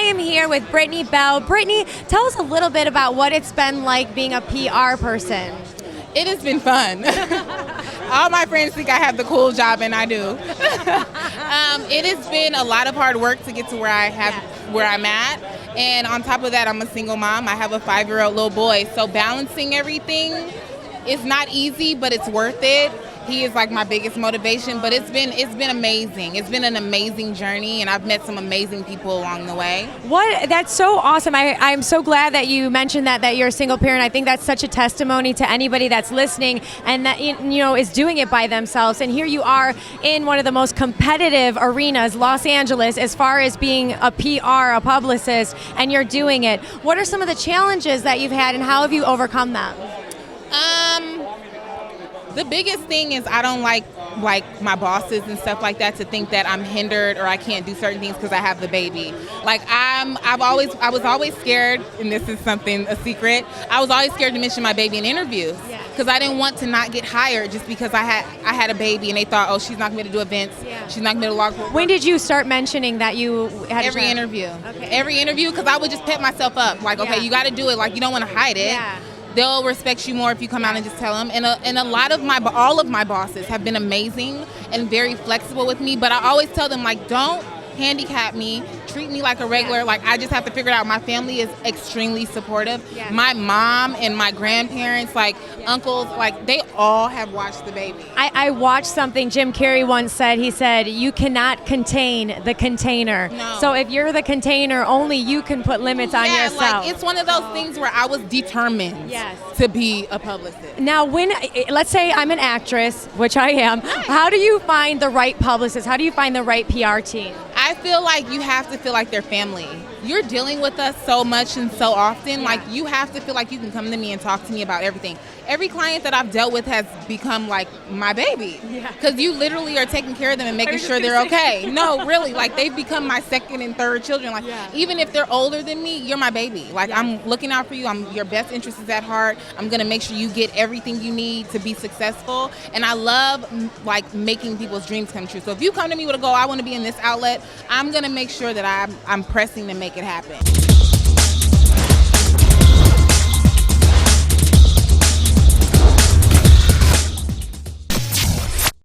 am here with Brittany Bell. Brittany, tell us a little bit about what it's been like being a PR person. It has been fun. All my friends think I have the cool job, and I do. It has been a lot of hard work to get to where I'm at. And on top of that, I'm a single mom. I have a 5-year-old little boy. So balancing everything is not easy, but it's worth it. He is like my biggest motivation, but it's been amazing. It's been an amazing journey, and I've met some amazing people along the way. That's so awesome. I'm so glad that you mentioned that you're a single parent. I think that's such a testimony to anybody that's listening and that is doing it by themselves. And here you are in one of the most competitive arenas, Los Angeles, as far as being a PR, a publicist, and you're doing it. What are some of the challenges that you've had, and how have you overcome them? The biggest thing is I don't like my bosses and stuff like that to think that I'm hindered or I can't do certain things because I have the baby. Like I was always scared, and this is a secret. I was always scared to mention my baby in interviews because I didn't want to not get hired just because I had a baby and they thought, oh, she's not going to do events. Yeah. She's not going to log. When did you start mentioning that you had every interview? Okay. Every interview, because I would just pep myself up. Like, okay, you got to do it. Like, you don't want to hide it. Yeah. They'll respect you more if you come out and just tell them. And all of my bosses have been amazing and very flexible with me. But I always tell them, like, don't handicap me, treat me like a regular. Like, I just have to figure it out. My family is extremely supportive. Yeah. My mom and my grandparents, like uncles, like they all have watched the baby. I watched something Jim Carrey once said. He said, you cannot contain the container. No. So if you're the container, only you can put limits on yourself. Like, it's one of those things where I was determined to be a publicist. Now, let's say I'm an actress, which I am, how do you find the right publicist? How do you find the right PR team? I feel like you have to feel like they're family. You're dealing with us so much and so often. Like, you have to feel like you can come to me and talk to me about everything. Every client that I've dealt with has become like my baby. Because you literally are taking care of them and making sure they're okay. No, really. Like, they've become my second and third children. Like, even if they're older than me, you're my baby. Like, I'm looking out for you. Your best interest is at heart. I'm going to make sure you get everything you need to be successful. And I love, like, making people's dreams come true. So if you come to me with a goal, I want to be in this outlet, I'm going to make sure that I'm pressing to make it happen.